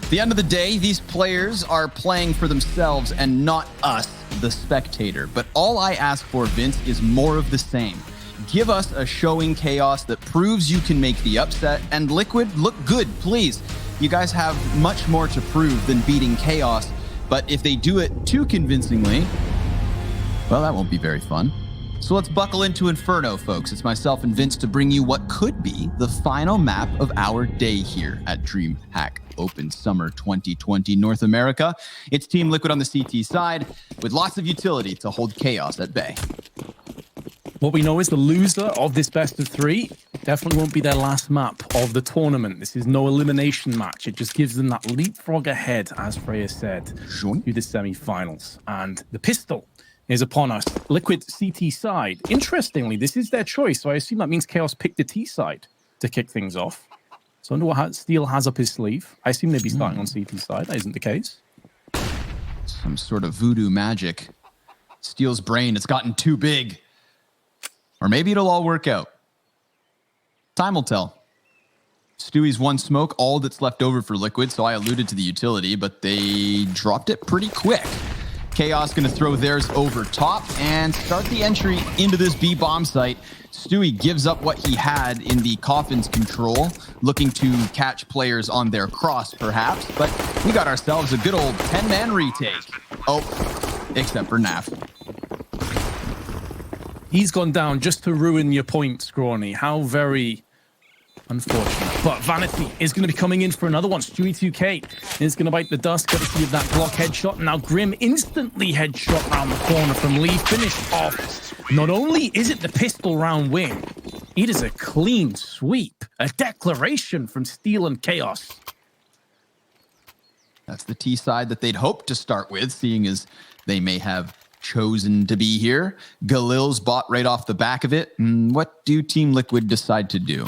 the end of the day, these players are playing for themselves and not us, the spectator. But all I ask for, Vince, is more of the same. Give us a showing Chaos that proves you can make the upset, and Liquid, look good, please. You guys have much more to prove than beating Chaos, but if they do it too convincingly, well, that won't be very fun. So let's buckle into Inferno, folks. It's myself and Vince to bring you what could be the final map of our day here at DreamHack Open Summer 2020 North America. It's Team Liquid on the CT side with lots of utility to hold Chaos at bay. What we know is the loser of this best of three definitely won't be their last map of the tournament. This is no elimination match. It just gives them that leapfrog ahead, as Freya said, to the semi-finals. And the pistol is upon us. Liquid CT side. Interestingly, this is their choice, so I assume that means Chaos picked the T side to kick things off. So I wonder what Steel has up his sleeve. I assume they'd be starting on CT side. That isn't the case. Some sort of voodoo magic. Steel's brain has gotten too big. Or maybe it'll all work out. Time will tell. Stewie's one smoke, all that's left over for Liquid, so I alluded to the utility, but they dropped it pretty quick. Chaos going to throw theirs over top and start the entry into this B bomb site. Stewie gives up what he had in the Coffin's control, looking to catch players on their cross, perhaps. But we got ourselves a good old 10-man retake. Oh, except for Naf. He's gone down just to ruin your point, Scrawny. How very unfortunate. But Vanity is going to be coming in for another one. Stewie 2K is going to bite the dust, courtesy of that Glock headshot. Now Grim instantly headshot around the corner from Lee. Finished off. Not only is it the pistol round win, it is a clean sweep. A declaration from Steel and Chaos. That's the T side that they'd hoped to start with, seeing as they may have chosen to be here. Galil's bought right off the back of it. What do Team Liquid decide to do?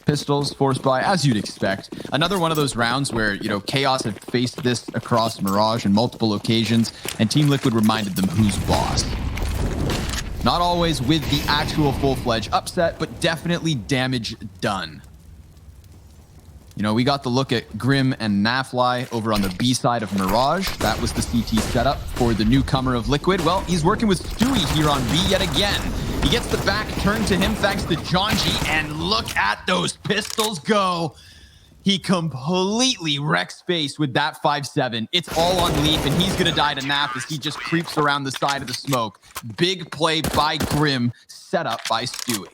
Pistols forced by, as you'd expect. Another one of those rounds where, Chaos had faced this across Mirage on multiple occasions, and Team Liquid reminded them who's boss. Not always with the actual full-fledged upset, but definitely damage done. We got the look at Grim and Nafly over on the B side of Mirage. That was the CT setup for the newcomer of Liquid. Well, he's working with Stewie here on B yet again. He gets the back turned to him thanks to Jonji, and look at those pistols go. He completely wrecks space with that 5-7. It's all on Leaf, and he's going to die to Naf as he just creeps around the side of the smoke. Big play by Grim, set up by Stewie.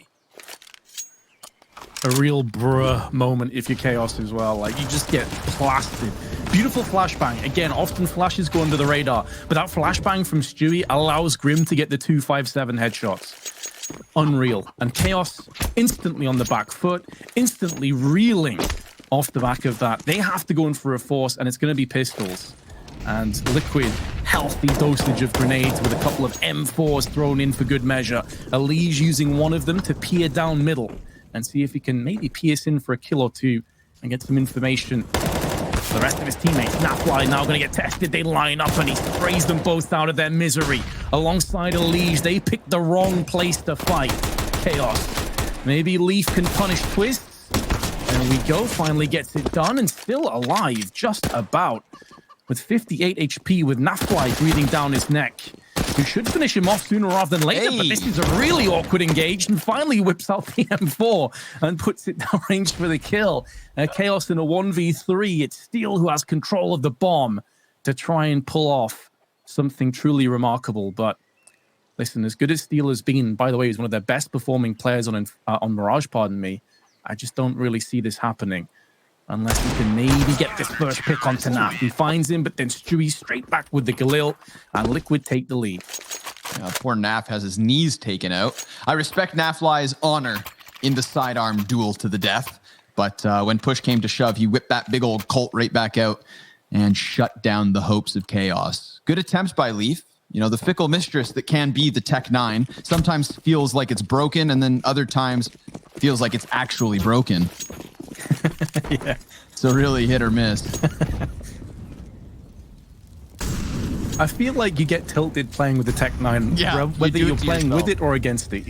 A real bruh moment if you're Chaos as well. Like, you just get plastered. Beautiful flashbang. Again, often flashes go under the radar, but that flashbang from Stewie allows Grim to get the 2-5-7 headshots. Unreal. And Chaos instantly on the back foot, instantly reeling off the back of that. They have to go in for a force, and it's going to be pistols. And Liquid, healthy dosage of grenades with a couple of M4s thrown in for good measure. Elige using one of them to peer down middle and see if he can maybe pierce in for a kill or two and get some information. The rest of his teammates, Nafly now going to get tested. They line up and he sprays them both out of their misery. Alongside Elige, they picked the wrong place to fight. Chaos. Maybe Leaf can punish Twists. There we go, finally gets it done and still alive, just about. With 58 HP with Nafly breathing down his neck. Who should finish him off sooner rather than later, but this is a really awkward engage, and finally whips out the M4 and puts it down range for the kill. Chaos in a 1v3. It's Steel who has control of the bomb to try and pull off something truly remarkable. But listen, as good as Steel has been, by the way, he's one of their best performing players on Mirage, pardon me. I just don't really see this happening. Unless he can maybe get this first pick on Naf. He finds him, but then Stewie straight back with the Galil, and Liquid take the lead. Poor Naf has his knees taken out. I respect Nafly's honor in the sidearm duel to the death, but when push came to shove, he whipped that big old Colt right back out and shut down the hopes of Chaos. Good attempts by Leaf. The fickle mistress that can be the Tech 9 sometimes feels like it's broken, and then other times feels like it's actually broken. Yeah. So really hit or miss. I feel like you get tilted playing with the Tech 9, yeah, whether you're playing with it or against it,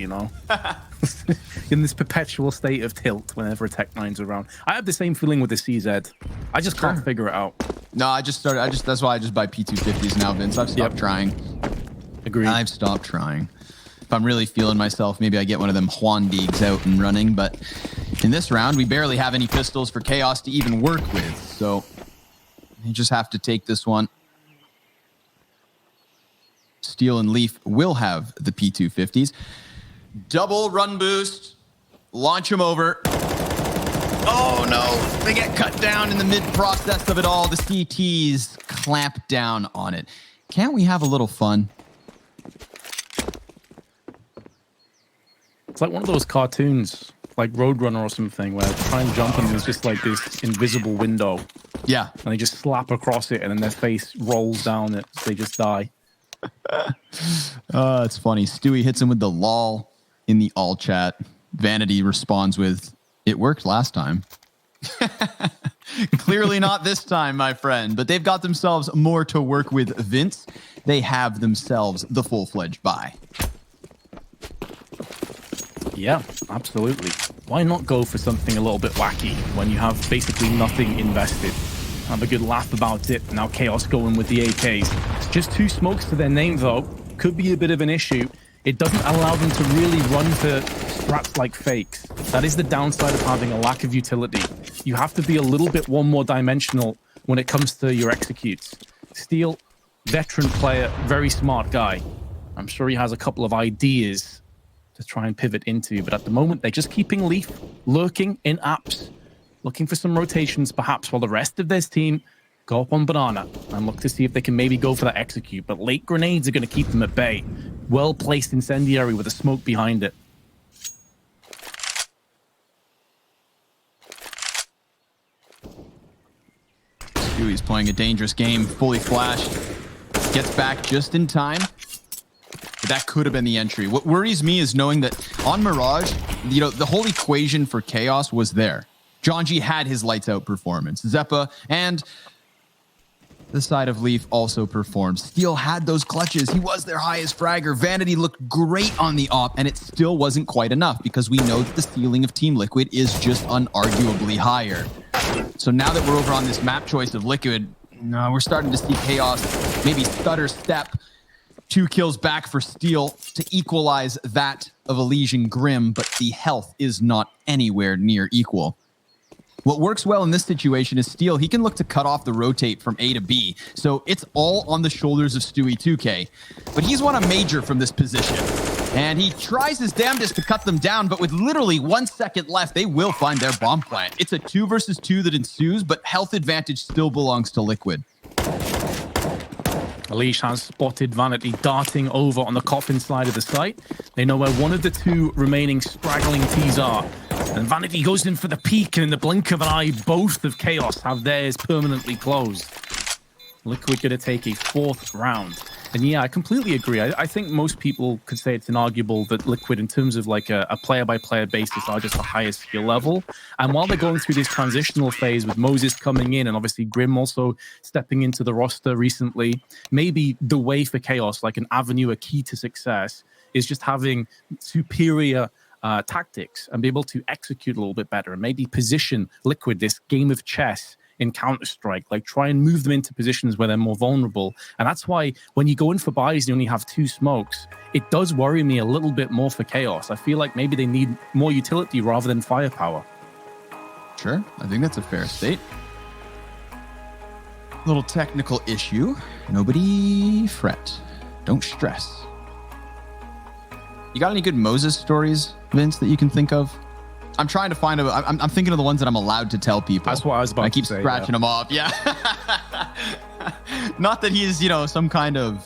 in this perpetual state of tilt whenever a Tech-9's around. I have the same feeling with the CZ. I just can't figure it out. No, that's why I just buy P250s now, Vince. I've stopped trying. Agreed. I've stopped trying. If I'm really feeling myself, maybe I get one of them Huandigs out and running. But in this round, we barely have any pistols for Chaos to even work with. So you just have to take this one. Steel and Leaf will have the P250s. Double run boost. Launch them over. Oh, no. They get cut down in the mid-process of it all. The CTs clamp down on it. Can't we have a little fun? It's like one of those cartoons, like Roadrunner or something, where they try and jump and there's just like this invisible window. Yeah. And they just slap across it and then their face rolls down it. So they just die. It's funny. Stewie hits him with the lol in the all chat. Vanity responds with, "It worked last time." Clearly not this time, my friend. But they've got themselves more to work with, Vince. They have themselves the full-fledged buy. Yeah, absolutely. Why not go for something a little bit wacky when you have basically nothing invested? Have a good laugh about it. Now Chaos going with the AKs. Just 2 smokes to their name, though. Could be a bit of an issue. It doesn't allow them to really run for strats like fakes. That is the downside of having a lack of utility. You have to be a little bit more dimensional when it comes to your executes. Steel, veteran player, very smart guy. I'm sure he has a couple of ideas to try and pivot into, but at the moment they're just keeping Leaf lurking in apps, looking for some rotations perhaps, while the rest of this team go up on Banana and look to see if they can maybe go for that execute. But late grenades are going to keep them at bay. Well placed incendiary with a smoke behind it. Stewie's playing a dangerous game, fully flashed, gets back just in time. But that could have been the entry. What worries me is knowing that on Mirage, you know, the whole equation for Chaos was there. John G had his lights out performance. Zeppa and the side of Leaf also performed. Steel had those clutches. He was their highest fragger. Vanity looked great on the op, and it still wasn't quite enough because we know that the ceiling of Team Liquid is just unarguably higher. So now that we're over on this map choice of Liquid, we're starting to see Chaos maybe stutter step. 2 kills back for Steel to equalize that of Elysian Grim, but the health is not anywhere near equal. What works well in this situation is Steel. He can look to cut off the rotate from A to B. So it's all on the shoulders of Stewie 2K. But he's won a major from this position. And he tries his damnedest to cut them down, but with literally 1 second left, they will find their bomb plant. It's a 2 versus 2 that ensues, but health advantage still belongs to Liquid. Elish has spotted Vanity darting over on the coffin side of the site. They know where one of the 2 remaining straggling T's are. And Vanity goes in for the peek, and in the blink of an eye, both of Chaos have theirs permanently closed. Liquid going to take a 4th round. And yeah, I completely agree. I think most people could say it's inarguable that Liquid, in terms of like a player-by-player basis, are just the highest skill level. And while they're going through this transitional phase with Moses coming in and obviously Grim also stepping into the roster recently, maybe the way for Chaos, like an avenue, a key to success, is just having superior tactics and be able to execute a little bit better and maybe position Liquid, this game of chess in Counter-Strike, like try and move them into positions where they're more vulnerable. And that's why when you go in for buys and you only have 2 smokes, it does worry me a little bit more for Chaos. I feel like maybe they need more utility rather than firepower. Sure, I think that's a fair state. Little technical issue. Nobody fret. Don't stress. You got any good Moses stories, Vince, that you can think of? I'm trying to find I'm thinking of the ones that I'm allowed to tell people. That's what I was about to say. I keep scratching them off. Yeah. Not that he's, some kind of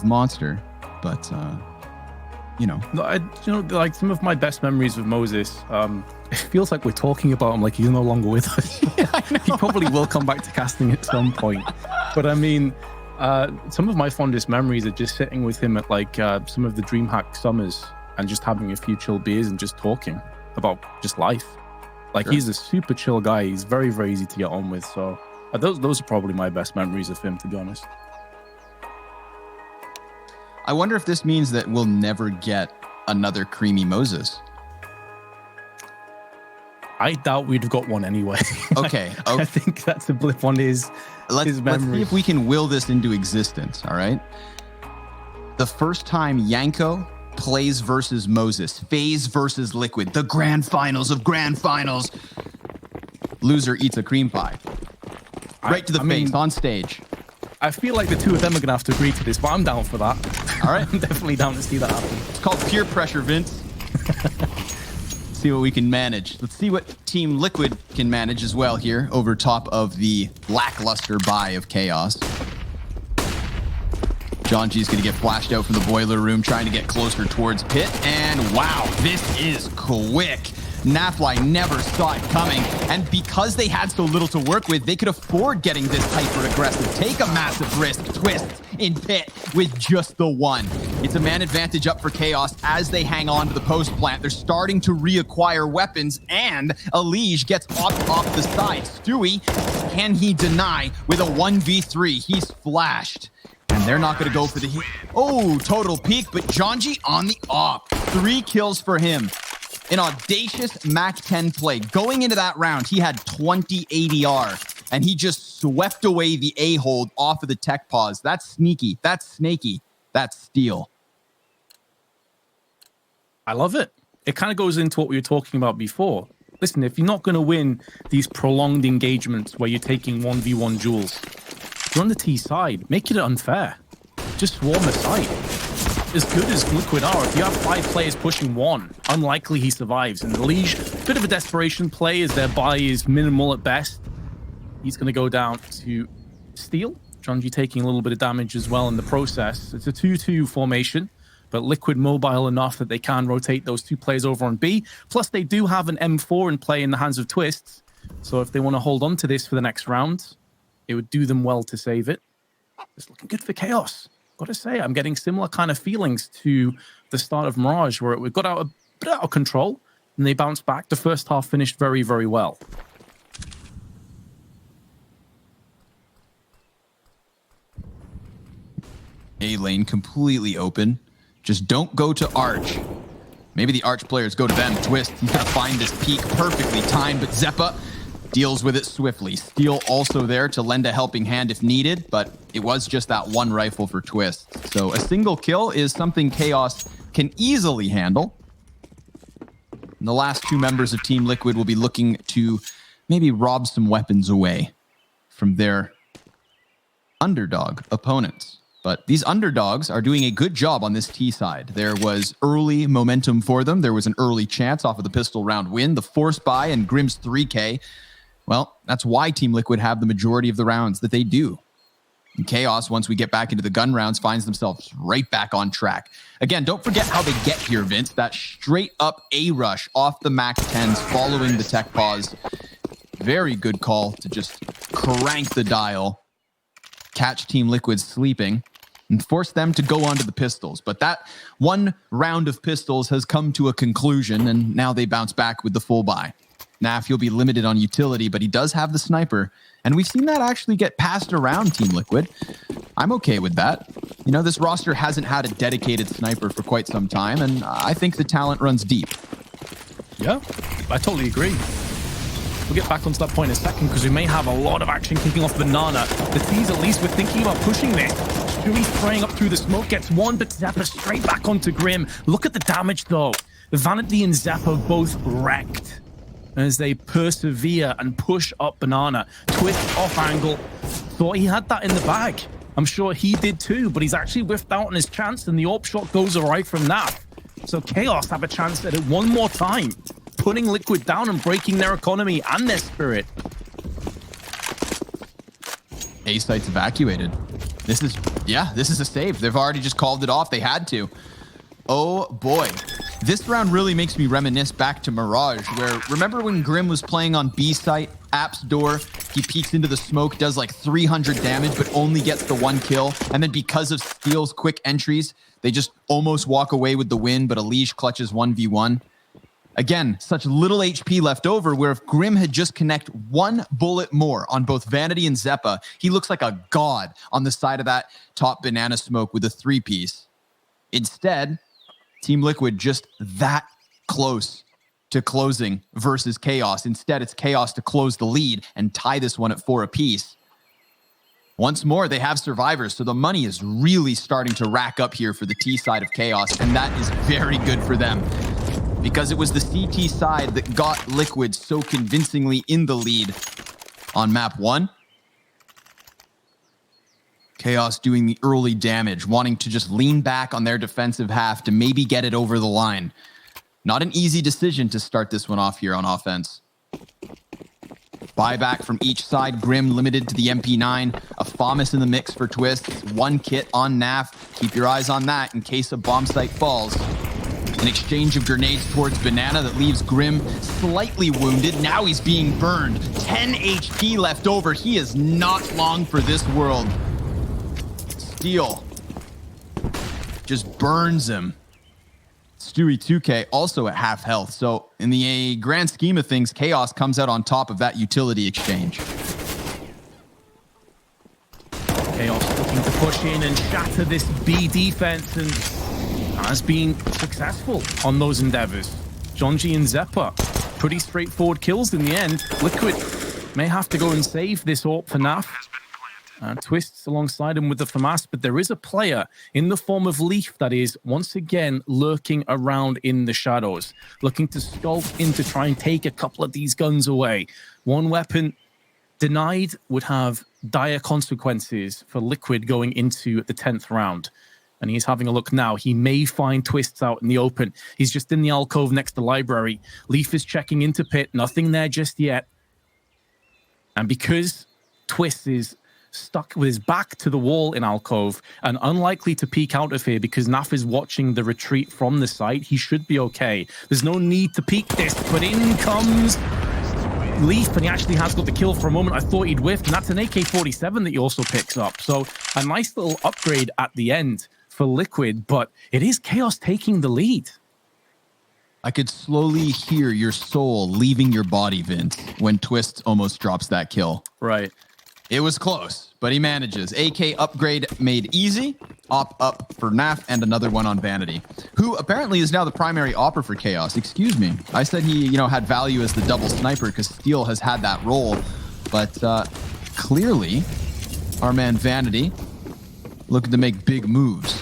monster, but like some of my best memories of Moses, it feels like we're talking about him like he's no longer with us. He probably will come back to casting at some point. But I mean, some of my fondest memories are just sitting with him at like some of the DreamHack summers and just having a few chill beers and just talking about just life. Like, sure. He's a super chill guy. He's very, very easy to get on with. So those are probably my best memories of him, to be honest. I wonder if this means that we'll never get another creamy Moses. I doubt we'd have got one anyway. Okay. I think that's a blip on his memory. Let's see if we can will this into existence, all right? The first time Yanko plays versus Moses, FaZe versus Liquid, the grand finals of grand finals. Loser eats a cream pie. Right to the face, on stage. I feel like the two of them are going to have to agree to this, but I'm down for that. All right. I'm definitely down to see that happen. It's called peer pressure, Vince. See what we can manage. Let's see what Team Liquid can manage as well here over top of the lackluster buy of Chaos. John G's going to get flashed out from the boiler room, trying to get closer towards Pit. And wow, this is quick. Nafly never saw it coming, and because they had so little to work with, they could afford getting this hyper-aggressive, take a massive risk, twist in Pit with just the one. It's a man advantage up for Chaos as they hang on to the post plant. They're starting to reacquire weapons, and Elige gets off the side. Stewie, can he deny with a 1v3? He's flashed. And they're not going to go for the hit. Oh, total peak, but Jonji on the op. 3 kills for him. An audacious Mac 10 play. Going into that round, he had 20 ADR, and he just swept away the A-hold off of the tech pause. That's sneaky. That's snaky. That's steal. I love it. It kind of goes into what we were talking about before. Listen, if you're not going to win these prolonged engagements where you're taking 1v1 duels, you're on the T side. Make it unfair. Just swarm the side. As good as Liquid are, if you have 5 players pushing 1, unlikely he survives. And the Liege, bit of a desperation play as their buy is minimal at best. He's going to go down to steal. Jonji taking a little bit of damage as well in the process. It's a 2-2 formation, but Liquid mobile enough that they can rotate those 2 players over on B. Plus, they do have an M4 in play in the hands of Twists. So if they want to hold on to this for the next round, it would do them well to save it. It's looking good for Chaos. Gotta say, I'm getting similar kind of feelings to the start of Mirage, where it got a bit out of control, and they bounced back. The first half finished very, very well. A lane completely open. Just don't go to Arch. Maybe the Arch players go to them. Twist, he's gonna find this peak perfectly timed, but Zeppa deals with it swiftly. Steel also there to lend a helping hand if needed, but it was just that one rifle for Twist. So a single kill is something Chaos can easily handle. And the last 2 members of Team Liquid will be looking to maybe rob some weapons away from their underdog opponents. But these underdogs are doing a good job on this T side. There was early momentum for them. There was an early chance off of the pistol round win, the force buy, and Grim's 3K. Well, that's why Team Liquid have the majority of the rounds that they do. And Chaos, once we get back into the gun rounds, finds themselves right back on track. Again, don't forget how they get here, Vince. That straight up A-rush off the Mac 10s following the tech pause. Very good call to just crank the dial, catch Team Liquid sleeping, and force them to go onto the pistols. But that one round of pistols has come to a conclusion, and now they bounce back with the full buy. Naf, you'll be limited on utility, but he does have the sniper. And we've seen that actually get passed around Team Liquid. I'm okay with that. You know, this roster hasn't had a dedicated sniper for quite some time, and I think the talent runs deep. Yeah, I totally agree. We'll get back onto that point in a second because we may have a lot of action kicking off Banana. The T's at least were thinking about pushing this. Stewie's spraying up through the smoke, gets one, but Zappa straight back onto Grim. Look at the damage though. The Vanity and Zappa both wrecked as they persevere and push up Banana. Twist off angle. Thought he had that in the bag. I'm sure he did too, but he's actually whiffed out on his chance and the AWP shot goes right from that. So Chaos have a chance at it one more time, putting Liquid down and breaking their economy and their spirit. A site's evacuated. This is a save. They've already just called it off. They had to. Oh boy. This round really makes me reminisce back to Mirage, where remember when Grim was playing on B site, App's door, he peeks into the smoke, does like 300 damage, but only gets the 1 kill. And then because of Steel's quick entries, they just almost walk away with the win, but Elige clutches 1v1. Again, such little HP left over, where if Grim had just connect 1 bullet more on both Vanity and Zeppa, he looks like a god on the side of that top banana smoke with a 3-piece. Instead, Team Liquid just that close to closing versus Chaos. Instead, it's Chaos to close the lead and tie this one at 4 apiece. Once more, they have survivors, so the money is really starting to rack up here for the T side of Chaos, and that is very good for them because it was the CT side that got Liquid so convincingly in the lead on map 1. Chaos doing the early damage, wanting to just lean back on their defensive half to maybe get it over the line. Not an easy decision to start this one off here on offense. Buyback from each side. Grim limited to the MP9. A FAMAS in the mix for Twists. 1 kit on NAF. Keep your eyes on that in case a bomb site falls. An exchange of grenades towards Banana that leaves Grim slightly wounded. Now he's being burned. 10 HP left over. He is not long for this world. Steel just burns him. Stewie 2K also at half health. So in the grand scheme of things, Chaos comes out on top of that utility exchange. Chaos looking to push in and shatter this B defense and has been successful on those endeavors. Jonji and Zeppa, pretty straightforward kills in the end. Liquid may have to go and save this AWP for NAF. Twists alongside him with the FAMAS, but there is a player in the form of Leaf that is once again lurking around in the shadows, looking to skulk in to try and take a couple of these guns away. One weapon denied would have dire consequences for Liquid going into the 10th round. And he's having a look now. He may find Twists out in the open. He's just in the alcove next to Library. Leaf is checking into pit. Nothing there just yet. And because Twists is stuck with his back to the wall in alcove and unlikely to peek out of here because Naf is watching the retreat from the site, he should be okay. There's no need to peek this, but in comes Leaf, and he actually has got the kill. For a moment I thought he'd whiffed, and that's an AK-47 that he also picks up. So a nice little upgrade at the end for Liquid, but it is Chaos taking the lead. I could slowly hear your soul leaving your body, Vince, when Twists almost drops that kill. Right. It was close, but he manages. AK upgrade made easy. Op up for NAF and another one on Vanity, who apparently is now the primary opper for Chaos. Excuse me. I said he, had value as the double sniper because Steel has had that role. But clearly, our man Vanity looking to make big moves.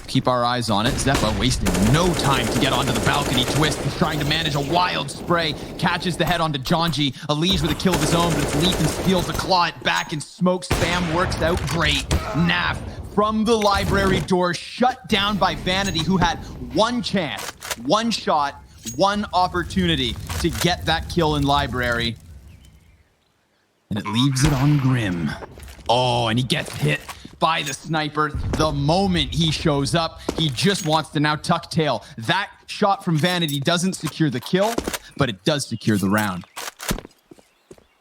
Keep our eyes on it. Zeppa wasting no time to get onto the balcony. Twist is trying to manage a wild spray. Catches the head onto Jonji. Elige with a kill of his own, but it's Leaf and Steals to claw it back, and smoke spam works out great. Naf from the library door, shut down by Vanity, who had one chance, one shot, one opportunity to get that kill in library. And it leaves it on Grim. Oh, and he gets hit by the sniper the moment he shows up. He just wants to now tuck tail. That shot from Vanity doesn't secure the kill, but it does secure the round.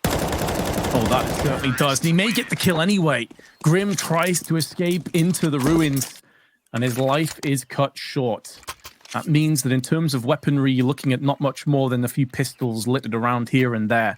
Oh, that certainly does. And he may get the kill anyway. Grim tries to escape into the ruins, and his life is cut short. That means that in terms of weaponry, you're looking at not much more than a few pistols littered around here and there.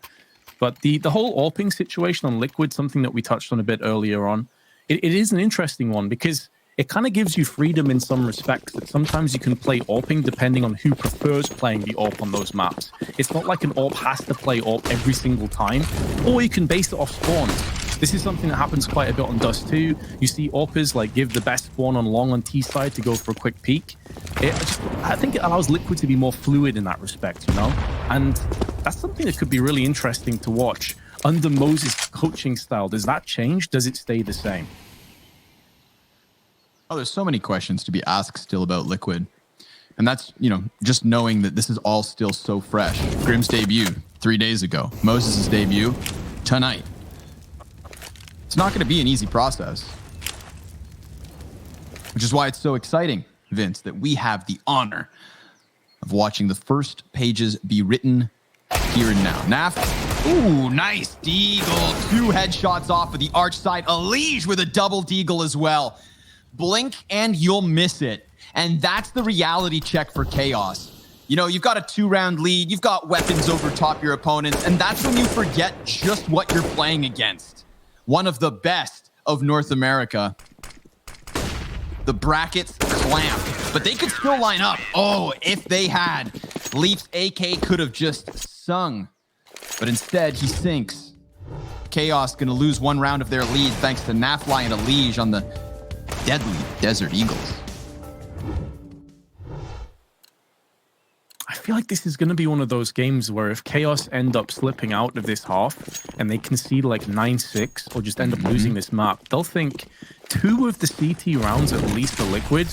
But the whole AWPing situation on Liquid, something that we touched on a bit earlier on, it is an interesting one because it kind of gives you freedom in some respects that sometimes you can play AWPing depending on who prefers playing the AWP on those maps. It's not like an AWP has to play AWP every single time, or you can base it off spawns. This is something that happens quite a bit on Dust 2. You see AWPers like give the best spawn on long on T side to go for a quick peek. I think it allows Liquid to be more fluid in that respect, And that's something that could be really interesting to watch. Under Moses' coaching style, does that change? Does it stay the same? Oh, there's so many questions to be asked still about Liquid. And that's, just knowing that this is all still so fresh. Grim's debut 3 days ago. Moses' debut tonight. It's not going to be an easy process. Which is why it's so exciting, Vince, that we have the honor of watching the first pages be written here and now. Naf. Ooh, nice deagle. 2 headshots off of the arch side. Elige with a double deagle as well. Blink and you'll miss it. And that's the reality check for Chaos. You've got a 2-round lead. You've got weapons over top your opponents. And that's when you forget just what you're playing against. One of the best of North America. The brackets clamp, but they could still line up. Oh, if they had. Leaf's AK could have just sung, but instead he sinks. Chaos gonna lose one round of their lead thanks to Nafly and Elige on the deadly Desert Eagles. I feel like this is going to be one of those games where if Chaos end up slipping out of this half and they concede like 9-6 or just end up losing this map, they'll think 2 of the CT rounds, at least for Liquid,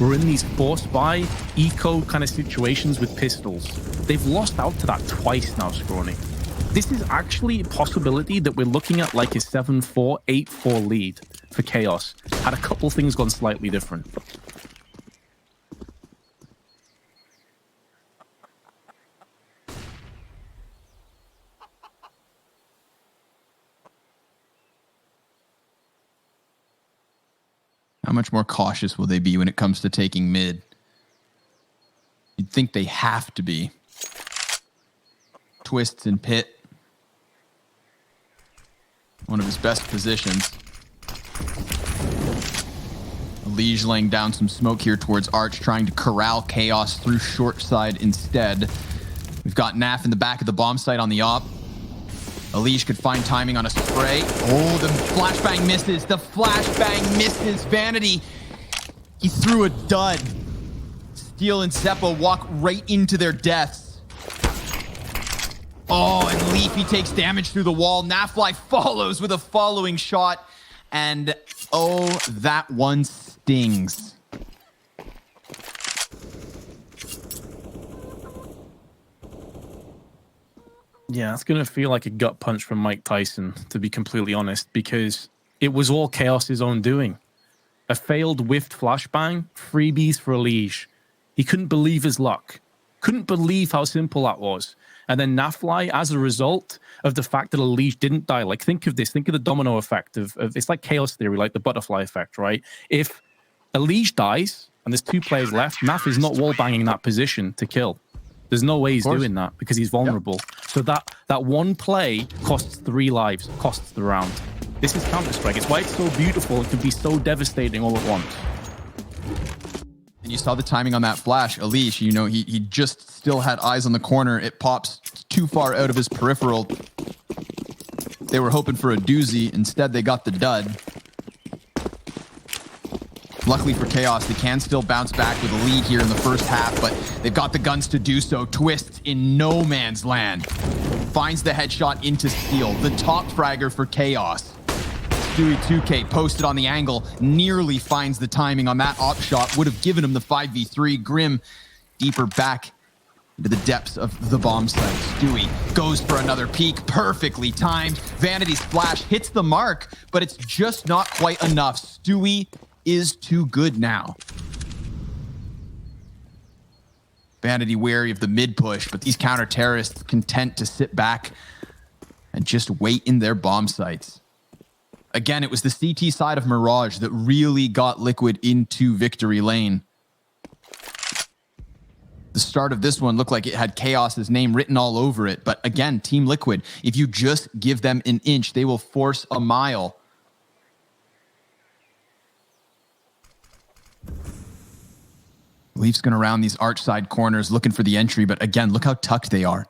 were in these force buy, eco kind of situations with pistols. They've lost out to that twice now, Scrawny. This is actually a possibility that we're looking at like a 7-4, 8-4 lead for Chaos. Had a couple things gone slightly different. How much more cautious will they be when it comes to taking mid? You'd think they have to be. Twists in pit. One of his best positions. Elige laying down some smoke here towards Arch, trying to corral Chaos through short side instead. We've got Naf in the back of the bomb site on the op. Elige could find timing on a spray. Oh, the flashbang misses. The flashbang misses. Vanity. He threw a dud. Steel and Zeppo walk right into their deaths. Oh, and Leafy takes damage through the wall. Nafly follows with a following shot. And oh, that one stings. Yeah, it's going to feel like a gut punch from Mike Tyson, to be completely honest, because it was all Chaos's own doing. A failed whiffed flashbang, freebies for Elige. He couldn't believe his luck. Couldn't believe how simple that was. And then Nafly, as a result of the fact that Elige didn't die, like think of this, think of the domino effect of it's like chaos theory, like the butterfly effect, right? If Elige dies and there's 2 players left, Naf is not wall banging that position to kill. There's no way he's doing that because he's vulnerable. Yep. So that one play costs 3 lives, costs the round. This is Counter-Strike. It's why it's so beautiful. It can be so devastating all at once. And you saw the timing on that flash. Elige, you know, he just still had eyes on the corner. It pops too far out of his peripheral. They were hoping for a doozy. Instead, they got the dud. Luckily for Chaos, they can still bounce back with a lead here in the first half, but they've got the guns to do so. Twist in no man's land. Finds the headshot into Steel. The top fragger for Chaos. Stewie 2K posted on the angle. Nearly finds the timing on that op shot. Would have given him the 5v3. Grim deeper back into the depths of the bomb site. Stewie goes for another peek. Perfectly timed. Vanity's flash hits the mark, but it's just not quite enough. Stewie is too good now. Vanity wary of the mid push, but these counter-terrorists content to sit back and just wait in their bomb sites. Again, it was the CT side of Mirage that really got Liquid into victory lane. The start of this one looked like it had Chaos's name written all over it, but again, Team Liquid, if you just give them an inch, they will force a mile. Leaf's going to round these arch side corners looking for the entry, but again, look how tucked they are.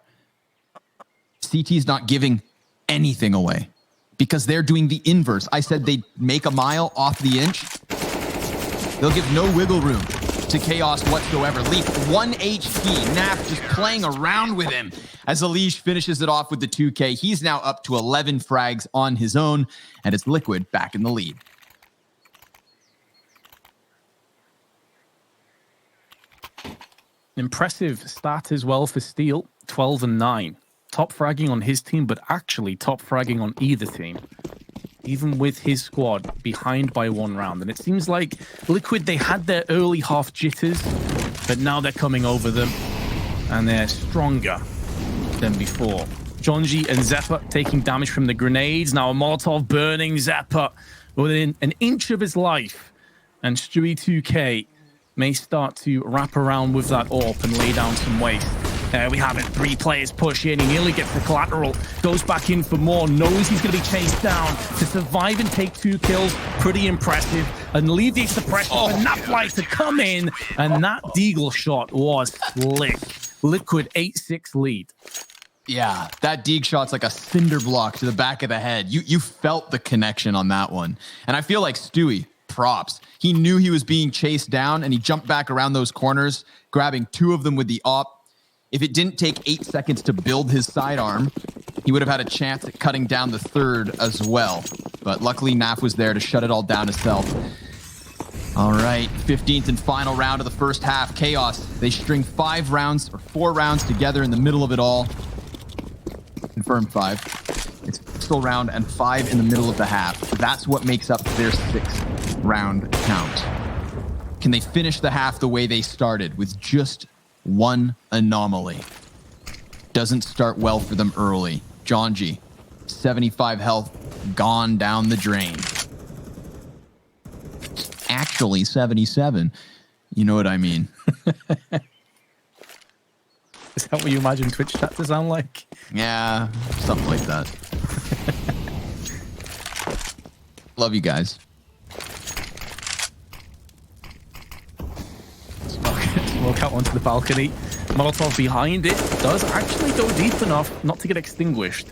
CT's not giving anything away because they're doing the inverse. I said they'd make a mile off the inch. They'll give no wiggle room to Chaos whatsoever. Leaf 1 HP. Naf just playing around with him as Elige finishes it off with the 2K. He's now up to 11 frags on his own, and it's Liquid back in the lead. Impressive stat as well for Steel, 12-9. Top fragging on his team, but actually top fragging on either team. Even with his squad behind by 1 round. And it seems like Liquid, they had their early half jitters, but now they're coming over them, and they're stronger than before. Jonji and Zeppa taking damage from the grenades. Now a Molotov burning Zeppa within an inch of his life. And Stewie 2K may start to wrap around with that AWP and lay down some waste. There we have it. 3 players push in. He nearly gets the collateral. Goes back in for more. Knows he's going to be chased down. To survive and take 2 kills, pretty impressive. And leave the extra pressure for Naflight to come in. And that Deagle shot was slick. Liquid 8-6 lead. Yeah, that Deagle shot's like a cinder block to the back of the head. You felt the connection on that one. And I feel like Stewie, props. He knew he was being chased down, and he jumped back around those corners, grabbing 2 of them with the op. If it didn't take 8 seconds to build his sidearm, he would have had a chance at cutting down the 3rd as well. But luckily, Naf was there to shut it all down himself. All right, 15th and final round of the first half. Chaos, they string 5 rounds or 4 rounds together in the middle of it all. Confirmed 5. It's pistol round and 5 in the middle of the half. That's what makes up their 6th round count. Can they finish the half the way they started with just 1 anomaly? Doesn't start well for them early. Jonji, 75 health, gone down the drain. Actually 77. You know what I mean. Is that what you imagine Twitch chat to sound like? Yeah, something like that. Love you guys. Smoke out onto the balcony. Molotov behind it does actually go deep enough not to get extinguished.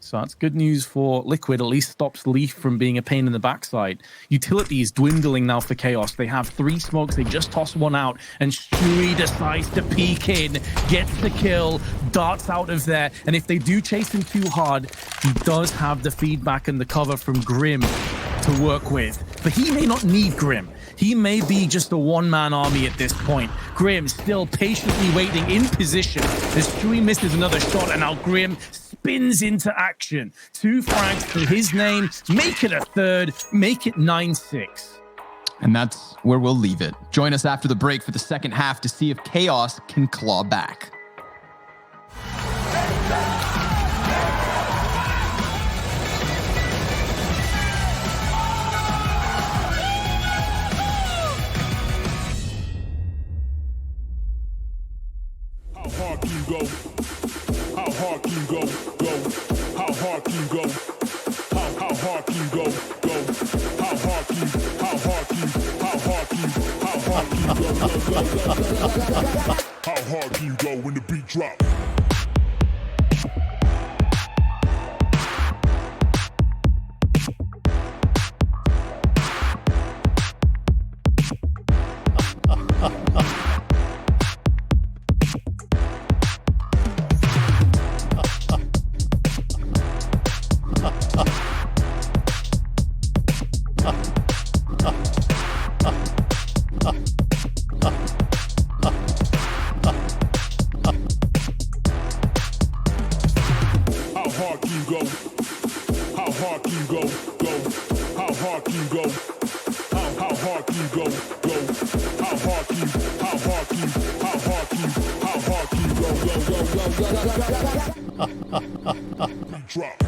So that's good news for Liquid. At least stops Leaf from being a pain in the backside. Utility is dwindling now for Chaos. They have 3 smokes. They just toss one out. And Stewie decides to peek in. Gets the kill. Darts out of there. And if they do chase him too hard, he does have the feedback and the cover from Grim to work with. But he may not need Grim. He may be just a one-man army at this point. Grim still patiently waiting in position as Stewie misses another shot, and now Grim spins into action. 2 frags to his name, make it a 3rd, make it 9-6. And that's where we'll leave it. Join us after the break for the second half to see if Chaos can claw back. How hard can you go? How hard can you go? How hard can you go? How hard can you go? How hard can you? How hard can you? How hard can you? How hard can you go? How hard can you go when the beat drop? Drop.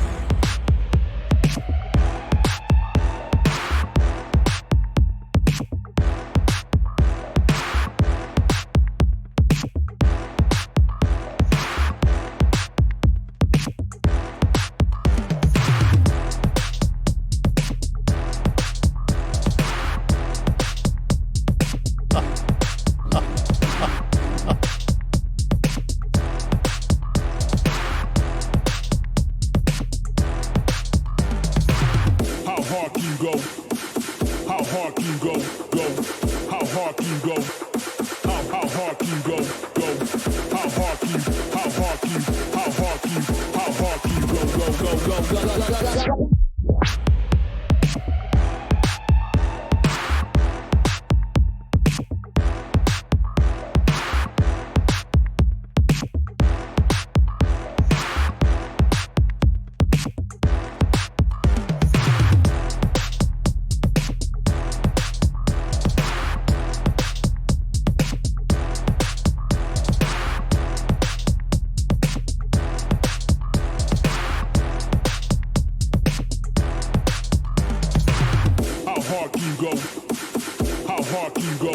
How hard can you go?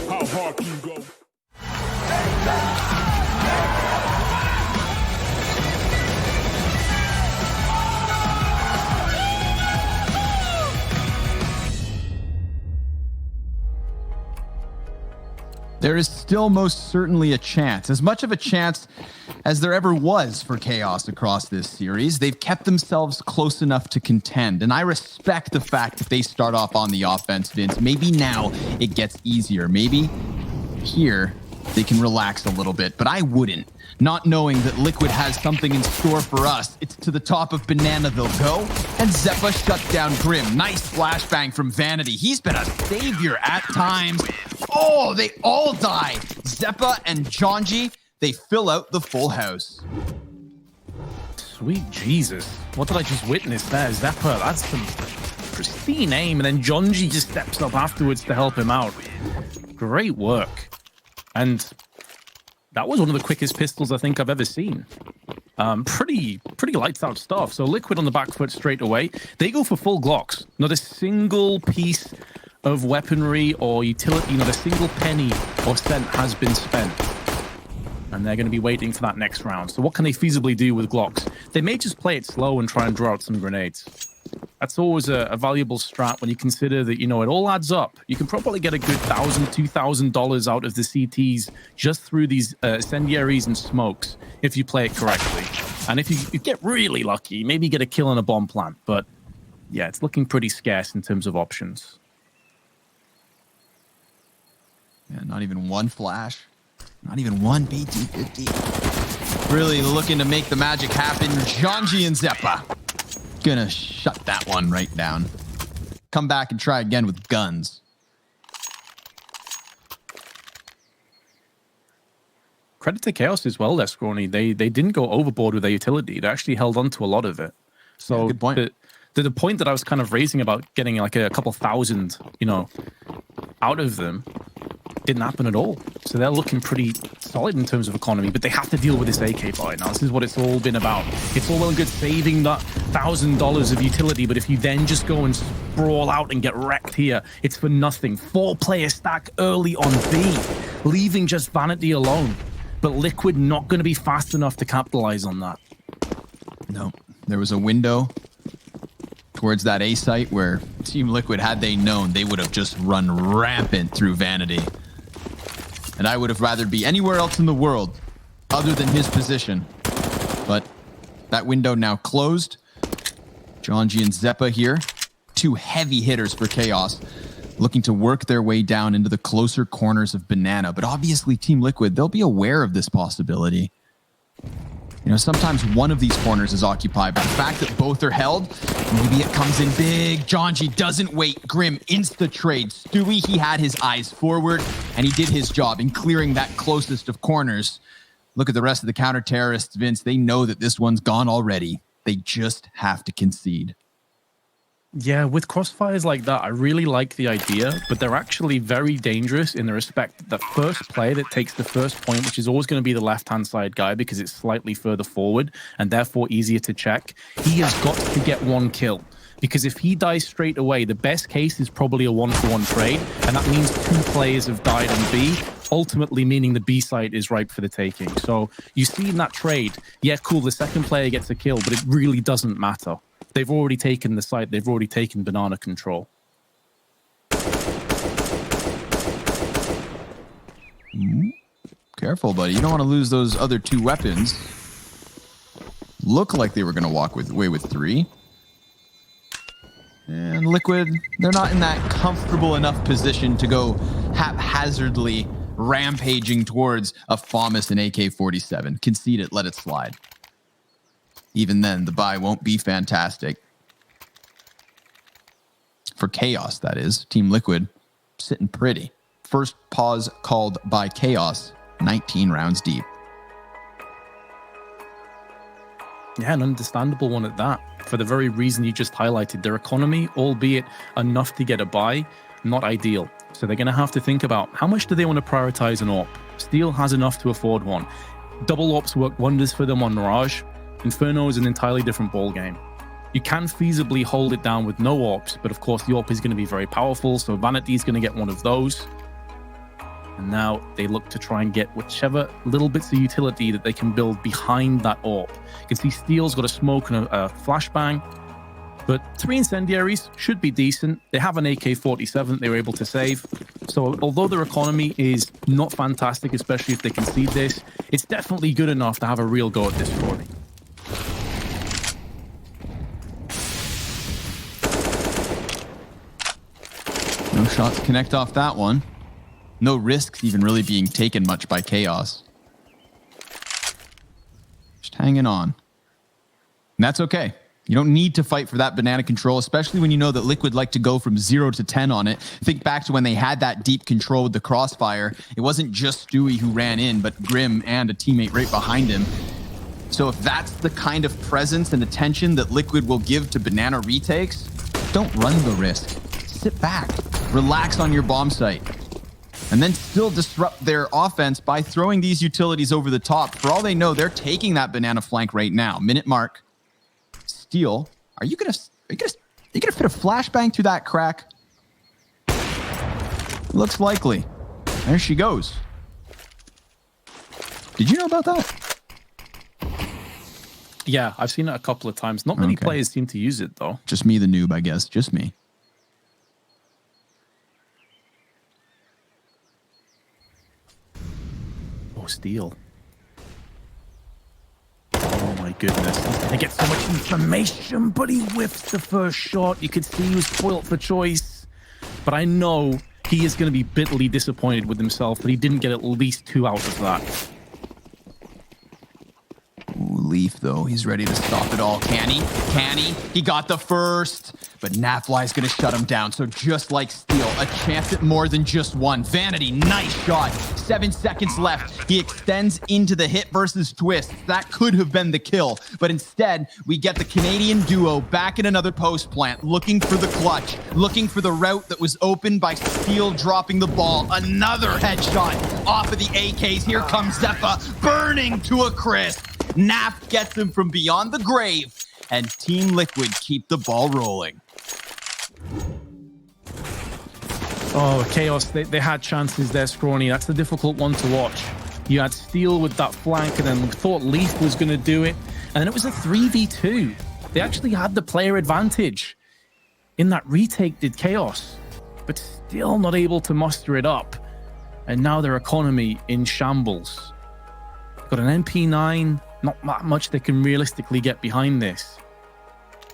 How hard can you go? There is still most certainly a chance, as much of a chance as there ever was for Chaos across this series. They've kept themselves close enough to contend, and I respect the fact that they start off on the offense, Vince. Maybe now it gets easier. Maybe here they can relax a little bit, but I wouldn't. Not knowing that Liquid has something in store for us. It's to the top of Banana they'll go, and Zeppa shuts down Grim. Nice flashbang from Vanity. He's been a savior at times. Oh, they all die. Zeppa and Jonji, they fill out the full house. Sweet Jesus. What did I just witness there? Zeppa, that's some pristine aim, and then Jonji just steps up afterwards to help him out. Great work. And that was one of the quickest pistols I think I've ever seen. Pretty lights out stuff. So Liquid on the back foot straight away. They go for full Glocks. Not a single piece of weaponry or utility, not a single penny or cent has been spent. And they're going to be waiting for that next round. So what can they feasibly do with Glocks? They may just play it slow and try and draw out some grenades. That's always a valuable strat when you consider that, it all adds up. You can probably get a good $1,000, $2,000 out of the CTs just through these incendiaries and smokes if you play it correctly. And if you get really lucky, maybe get a kill on a bomb plant. But yeah, it's looking pretty scarce in terms of options. Yeah, not even one flash. Not even one BT-50. Really looking to make the magic happen. Jonji and Zeppa. Gonna shut that one right down. Come back and try again with guns. Credit to Chaos as well, there, Scrawny. They didn't go overboard with their utility. They actually held on to a lot of it. So yeah, good point. The point that I was kind of raising about getting like a couple thousand, out of them didn't happen at all. So they're looking pretty solid in terms of economy, but they have to deal with this AK buy. Now, this is what it's all been about. It's all well and good saving that $1,000 of utility, but if you then just go and sprawl out and get wrecked here, it's for nothing. 4-player stack early on B, leaving just Vanity alone. But Liquid not going to be fast enough to capitalize on that. No, there was a window towards that A site where Team Liquid, had they known, they would have just run rampant through Vanity. And I would have rather be anywhere else in the world other than his position. But that window now closed. Jonji and Zeppa here. 2 heavy hitters for Chaos, looking to work their way down into the closer corners of Banana. But obviously Team Liquid, they'll be aware of this possibility. Sometimes one of these corners is occupied, but the fact that both are held, maybe it comes in big. Jonji doesn't wait. Grim insta-trade. Stewie, he had his eyes forward, and he did his job in clearing that closest of corners. Look at the rest of the counter-terrorists, Vince. They know that this one's gone already. They just have to concede. Yeah, with crossfires like that, I really like the idea, but they're actually very dangerous in the respect that the first player that takes the first point, which is always going to be the left-hand side guy because it's slightly further forward and therefore easier to check, he has got to get 1 kill. Because if he dies straight away, the best case is probably a 1-for-1 trade, and that means 2 players have died on B, ultimately meaning the B site is ripe for the taking. So you see in that trade, yeah, cool, the second player gets a kill, but it really doesn't matter. They've already taken the site. They've already taken Banana control. Careful, buddy. You don't want to lose those other 2 weapons. Look like they were going to walk away with 3. And Liquid, they're not in that comfortable enough position to go haphazardly rampaging towards a FAMAS and AK-47. Concede it. Let it slide. Even then, the buy won't be fantastic. For Chaos, that is. Team Liquid sitting pretty. First pause called by Chaos, 19 rounds deep. Yeah, an understandable one at that. For the very reason you just highlighted, their economy, albeit enough to get a buy, not ideal. So they're going to have to think about how much do they want to prioritize an AWP. Steel has enough to afford one. Double AWPs work wonders for them on Mirage. Inferno is an entirely different ballgame. You can feasibly hold it down with no AWPs, but of course the AWP is going to be very powerful, so Vanity is going to get one of those. And now they look to try and get whichever little bits of utility that they can build behind that AWP. You can see Steel's got a smoke and a flashbang, but 3 incendiaries should be decent. They have an AK-47 they were able to save. So although their economy is not fantastic, especially if they concede this, it's definitely good enough to have a real go at this story. No shots connect off that one. No risks even really being taken much by Chaos. Just hanging on. And that's okay. You don't need to fight for that banana control, especially when you know that Liquid like to go from 0 to 10 on it. Think back to when they had that deep control with the crossfire. It wasn't just Stewie who ran in, but Grim and a teammate right behind him. So if that's the kind of presence and attention that Liquid will give to banana retakes, don't run the risk. Sit back, relax on your bomb site, and then still disrupt their offense by throwing these utilities over the top. For all they know, they're taking that banana flank right now. Minute mark. Steal. Are you gonna fit a flashbang through that crack? Looks likely. There she goes. Did you know about that? Yeah, I've seen it a couple of times. Not many players seem to use it, though. Just me, the noob, I guess. Just me. Oh, Steal. Oh my goodness. I get so much information, but he whiffs the first shot. You could see he was spoilt for choice. But I know he is going to be bitterly disappointed with himself that he didn't get at least 2 out of that. Ooh, Leaf, though, he's ready to stop it all. Can he? Can he? He got the first. But Nafly's going to shut him down. So just like Steal, a chance at more than just one. Vanity, nice shot. 7 seconds left. He extends into the hit versus twist. That could have been the kill. But instead, we get the Canadian duo back in another post plant, looking for the clutch, looking for the route that was opened by Steal dropping the ball. Another headshot off of the AKs. Here comes Zephyr, burning to a crisp. Naf gets him from beyond the grave, and Team Liquid keep the ball rolling. Oh, Chaos, they had chances there, Scrawny. That's the difficult one to watch. You had Steal with that flank, and then thought Leaf was going to do it. And then it was a 3v2. They actually had the player advantage. In that retake did Chaos, but still not able to muster it up. And now their economy in shambles. Got an MP9, not that much they can realistically get behind this.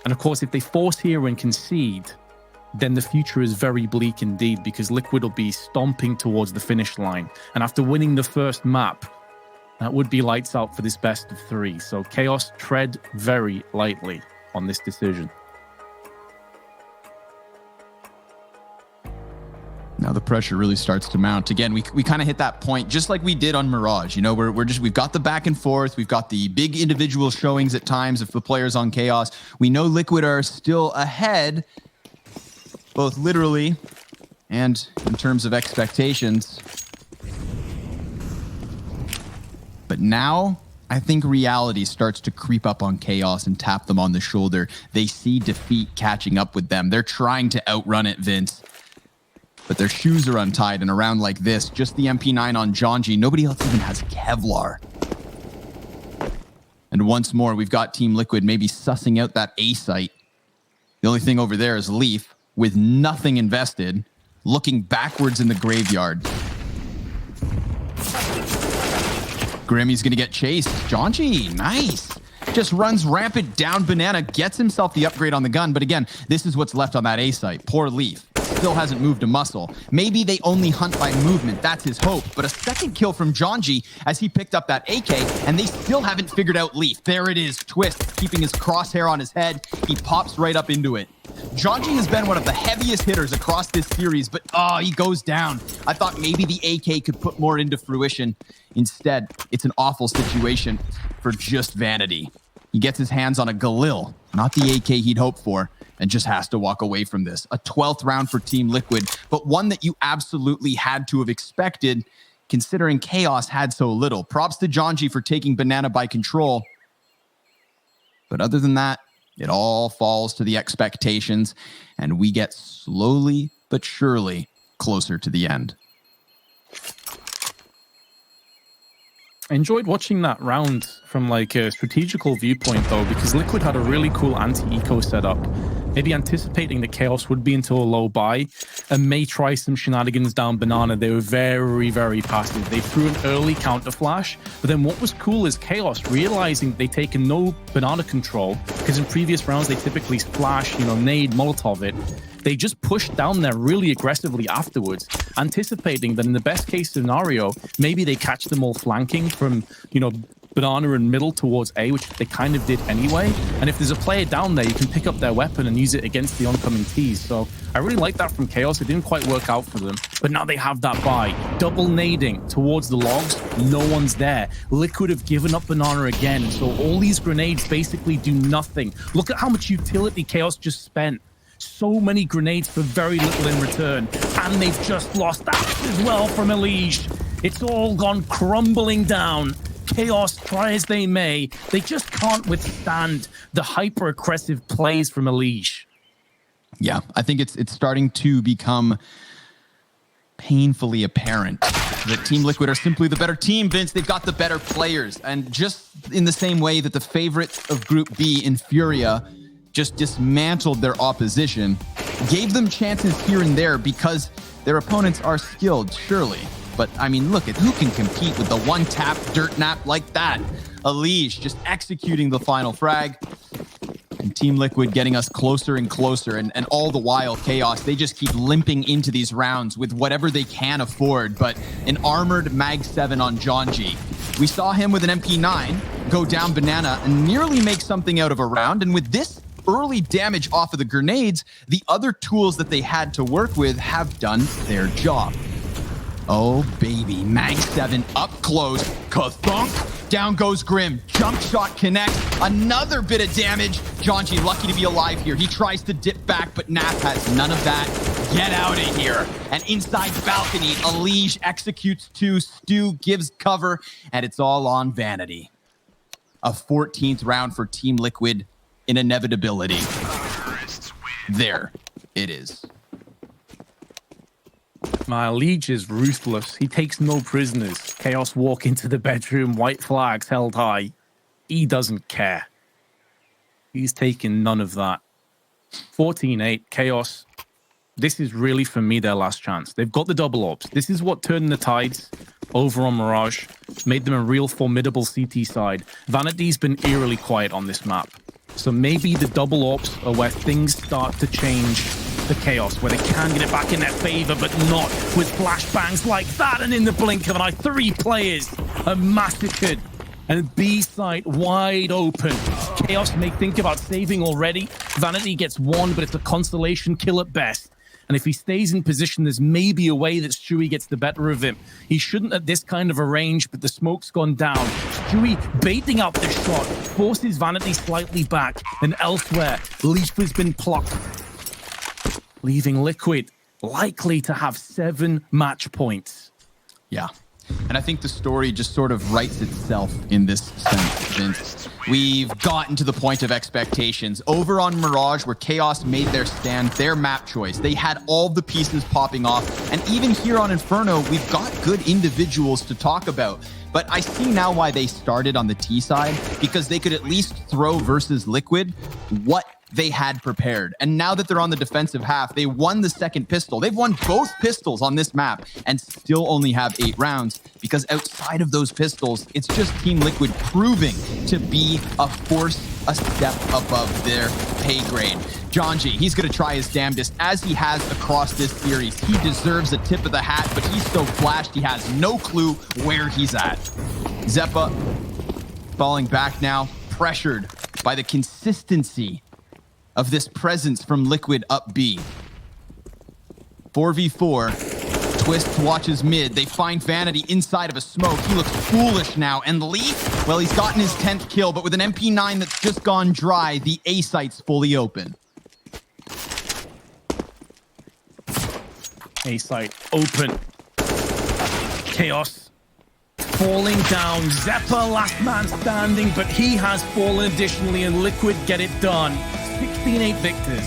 And of course, if they force here and concede, then the future is very bleak indeed, because Liquid will be stomping towards the finish line. And after winning the first map, that would be lights out for this best of 3. So Chaos tread very lightly on this decision. Now the pressure really starts to mount. Again, we kind of hit that point just like we did on Mirage. You know, we've got the back and forth. We've got the big individual showings at times of the players on Chaos. We know Liquid are still ahead, both literally and in terms of expectations. But now I think reality starts to creep up on Chaos and tap them on the shoulder. They see defeat catching up with them. They're trying to outrun it, Vince. But their shoes are untied, and around like this, just the MP9 on Jonji, nobody else even has Kevlar. And once more, we've got Team Liquid maybe sussing out that A site. The only thing over there is Leaf, with nothing invested, looking backwards in the graveyard. Grimmy's gonna get chased. Jonji, nice. Just runs rampant down Banana, gets himself the upgrade on the gun, but again, this is what's left on that A site. Poor Leaf. Still hasn't moved a muscle. Maybe they only hunt by movement. That's his hope. But a second kill from Jonji as he picked up that AK, and they still haven't figured out Leaf. There it is. Twist, keeping his crosshair on his head. He pops right up into it. Jonji has been one of the heaviest hitters across this series, but he goes down. I thought maybe the AK could put more into fruition. Instead, it's an awful situation for just Vanity. He gets his hands on a Galil, not the AK he'd hoped for, and just has to walk away from this. A 12th round for Team Liquid, but one that you absolutely had to have expected, considering Chaos had so little. Props to Jonji for taking Banana by control. But other than that, it all falls to the expectations, and we get slowly but surely closer to the end. I enjoyed watching that round from like a strategical viewpoint though, because Liquid had a really cool anti-eco setup. maybe anticipating that Chaos would be into a low buy and may try some shenanigans down Banana. They were very, very passive. They threw an early counter flash, but then what was cool is Chaos realizing they'd taken no Banana control, because in previous rounds they typically flash, nade, Molotov it. They just pushed down there really aggressively afterwards, anticipating that in the best case scenario, maybe they catch them all flanking from, Banana and middle towards A, which they kind of did anyway. And if there's a player down there, you can pick up their weapon and use it against the oncoming T's. So I really like that from Chaos. It didn't quite work out for them, but now they have that buy. Double nading towards the logs. No one's there. Liquid have given up Banana again. So all these grenades basically do nothing. Look at how much utility Chaos just spent. So many grenades for very little in return. And they've just lost that as well from Elige. It's all gone crumbling down. Chaos, try as they may, they just can't withstand the hyper-aggressive plays from Elige. Yeah, I think it's starting to become painfully apparent that Team Liquid are simply the better team, Vince. They've got the better players. And just in the same way that the favorites of Group B, Inferno, just dismantled their opposition, gave them chances here and there because their opponents are skilled, surely. But, I mean, look at who can compete with the one-tap dirt nap like that. Elige just executing the final frag. And Team Liquid getting us closer and closer. And all the while, Chaos, they just keep limping into these rounds with whatever they can afford. But an armored Mag 7 on Jonji. We saw him with an MP9 go down Banana and nearly make something out of a round. And with this early damage off of the grenades, the other tools that they had to work with have done their job. Oh, baby. Mag 7 up close. Ka-thunk. Down goes Grim. Jump shot connects. Another bit of damage. Jonji lucky to be alive here. He tries to dip back, but Nap has none of that. Get out of here. And inside balcony, Elige executes 2. Stu gives cover, and it's all on Vanity. A 14th round for Team Liquid in inevitability. There it is. My Elige is ruthless. He takes no prisoners. Chaos walk into the bedroom, white flags held high. He doesn't care. He's taking none of that. 14-8, Chaos. This is really, for me, their last chance. They've got the double ops. This is what turned the tides over on Mirage, made them a real formidable CT side. Vanity's been eerily quiet on this map. So maybe the double ops are where things start to change the Chaos, where they can get it back in their favor, but not with flashbangs like that. And in the blink of an eye, 3 players are massacred. And B site wide open. Chaos may think about saving already. Vanity gets 1, but it's a consolation kill at best. And if he stays in position, there's maybe a way that Stewie gets the better of him. He shouldn't at this kind of a range, but the smoke's gone down. Stewie baiting out the shot, forces Vanity slightly back. And elsewhere, Leaf has been plucked, leaving Liquid likely to have 7 match points. Yeah. And I think the story just sort of writes itself in this sense, Vince. We've gotten to the point of expectations. Over on Mirage, where Chaos made their stand, their map choice. They had all the pieces popping off. And even here on Inferno, we've got good individuals to talk about. But I see now why they started on the T side, because they could at least throw versus Liquid what they had prepared. And now that they're on the defensive half, they won the second pistol. They've won both pistols on this map and still only have 8 rounds, because outside of those pistols, it's just Team Liquid proving to be a force a step above their pay grade. Jonji, he's going to try his damnedest, as he has across this series. He deserves a tip of the hat, but he's so flashed, he has no clue where he's at. Zeppa falling back now, pressured by the consistency of this presence from Liquid up B. 4v4. Twist watches mid. They find Vanity inside of a smoke. He looks foolish now. And Leaf, well, he's gotten his 10th kill, but with an MP9 that's just gone dry, the A site's fully open. A site open. Chaos falling down. Zeppa last man standing, but he has fallen additionally, and Liquid get it done. 16-8 victors.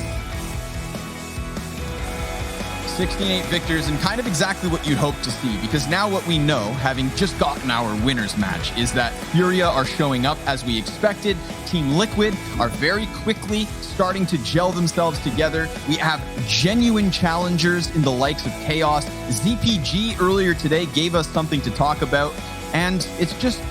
16-8 victors, and kind of exactly what you'd hope to see, because now what we know, having just gotten our winners match, is that Furia are showing up as we expected. Team Liquid are very quickly starting to gel themselves together. We have genuine challengers in the likes of Chaos. ZPG earlier today gave us something to talk about, and it's just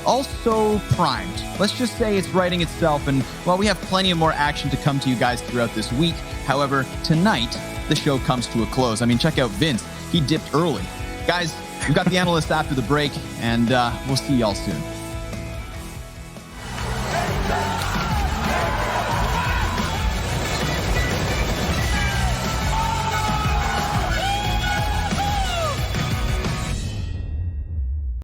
also primed. Let's just say it's writing itself, and well, we have plenty of more action to come to you guys throughout this week. However, tonight, the show comes to a close. I mean, check out Vince. He dipped early. Guys, we've got the analysts after the break, and we'll see y'all soon.